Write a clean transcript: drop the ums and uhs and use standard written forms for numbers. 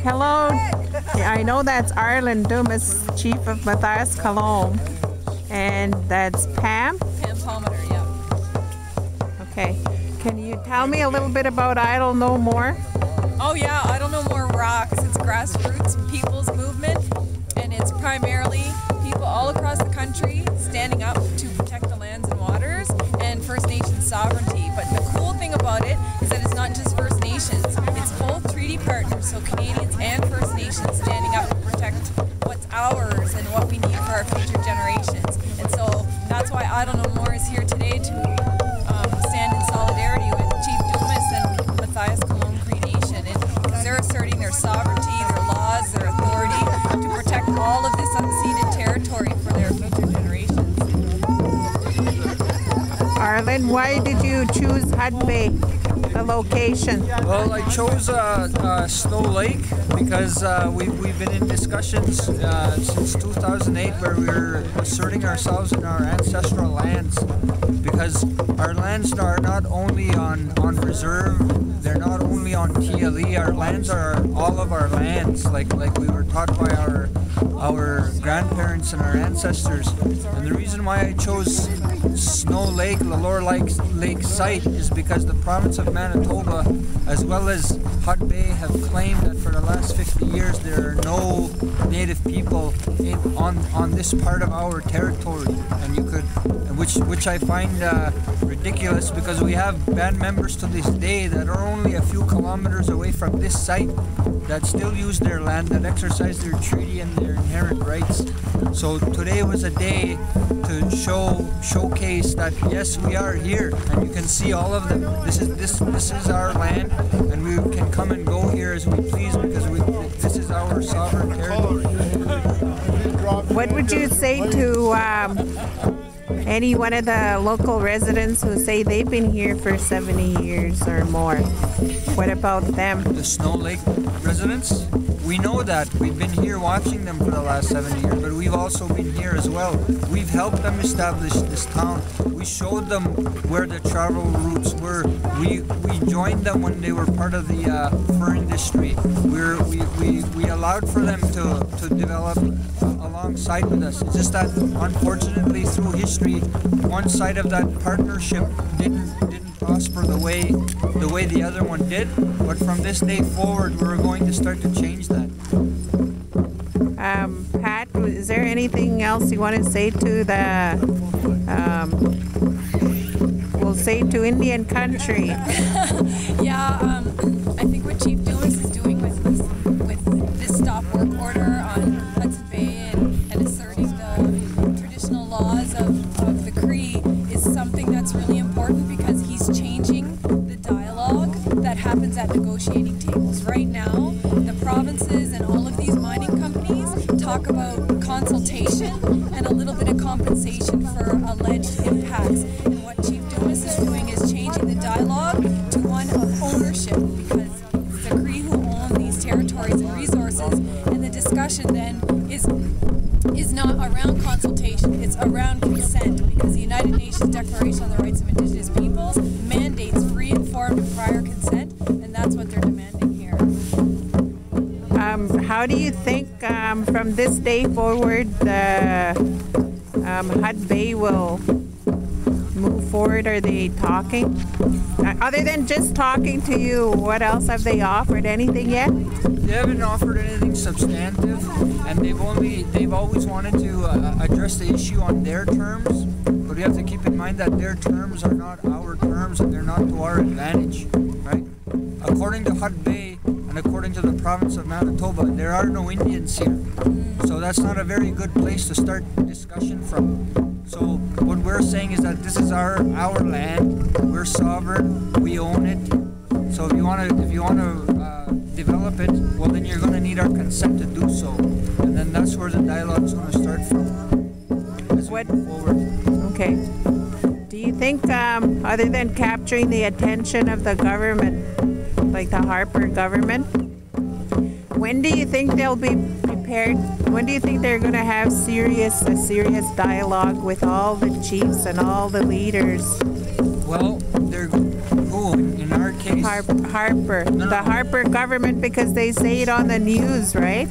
Hello, I know that's Arlen, Dumas, Chief of Mathias Colomb, and that's Pam? Pam Palmater, yeah. Okay, can you tell me a little bit about I Don't Know More? Oh yeah, I Don't Know More rocks. It's grassroots people's movement, and it's primarily people all across the country standing up to protect the lands and waters and First Nations sovereignty. But the cool thing about it is that it's not just First Nations, it's both treaty partners, so Canadians and First Nations standing up to protect what's ours and what we need for our future generations. And so that's why I Don't Know More is here today to stand in solidarity with Chief Dumas and Mathias Colomb Cree Nation. And because they're asserting their sovereignty, their laws, their authority to protect all of this unceded territory for their future generations. Arlen, why did you choose Hudbay, the location? Well, I chose Snow Lake because we've been in discussions since 2008 where we're asserting ourselves in our ancestral lands, because our lands are not only on reserve, they're not only on TLE, our lands are all of our lands, like we were taught by our grandparents and our ancestors. And the reason why I chose Snow Lake, Lalor Lake site is because the province of Manitoba, as well as Hudbay, have claimed that for the last 50 years there are no native people on this part of our territory, and which I find ridiculous, because we have band members to this day that are only a few kilometers away from this site that still use their land, that exercise their treaty and their inherent rights. So today was a day to showcase that yes, we are here, and you can see all of them. This is our land, and we can come and go here as we please, because this is our sovereign territory. What would you say to any one of the local residents who say they've been here for 70 years or more? What about them? The Snow Lake residents? We know that. We've been here watching them for the last 70 years, but we've also been here as well. We've helped them establish this town. We showed them where the travel routes were. We joined them when they were part of the fur industry. We allowed for them to develop alongside with us. It's just that unfortunately through history, one side of that partnership didn't prosper the way the other one did. But from this day forward, we're going to start to change that. Pat, is there anything else you want to say to the, we'll say to Indian country? Yeah, I think what Chief Dumas is doing with this stop work order on Hudson Bay and asserting the traditional laws of the Cree is something that's really important, because he's changing the dialogue that happens at negotiating tables. Right now, the provinces and all of these mining companies talk about consultation and a little bit of compensation for alleged impacts. And what Chief Dumas is doing is changing the dialogue to one of ownership, because it's the Cree who own these territories and resources, and the discussion then is not around consultation, it's around consent, because the United Nations Declaration on the Rights of Indigenous Peoples mandates free, informed, and prior consent, and that's what they're demanding here. How do you think from this day forward the Hudbay will move forward? Are they talking? Other than just talking to you, what else have they offered? Anything yet? They haven't offered anything substantive, and they've always wanted to address the issue on their terms. But we have to keep in mind that their terms are not our terms, and they're not to our advantage, right? According to Hudbay and according to the province of Manitoba, there are no Indians here. So that's not a very good place to start discussion from. So what we're saying is that this is our land. We're sovereign. We own it. So if you want to develop it, well, then you're going to need our consent to do so. And then that's where the dialogue is going to start from as we move forward. Okay. Do you think, other than capturing the attention of the government, like the Harper government, when do you think they'll be prepared? When do you think they're going to have a serious dialogue with all the chiefs and all the leaders? Well, who? No, in our case. Harper. No. The Harper government, because they say it on the news, right?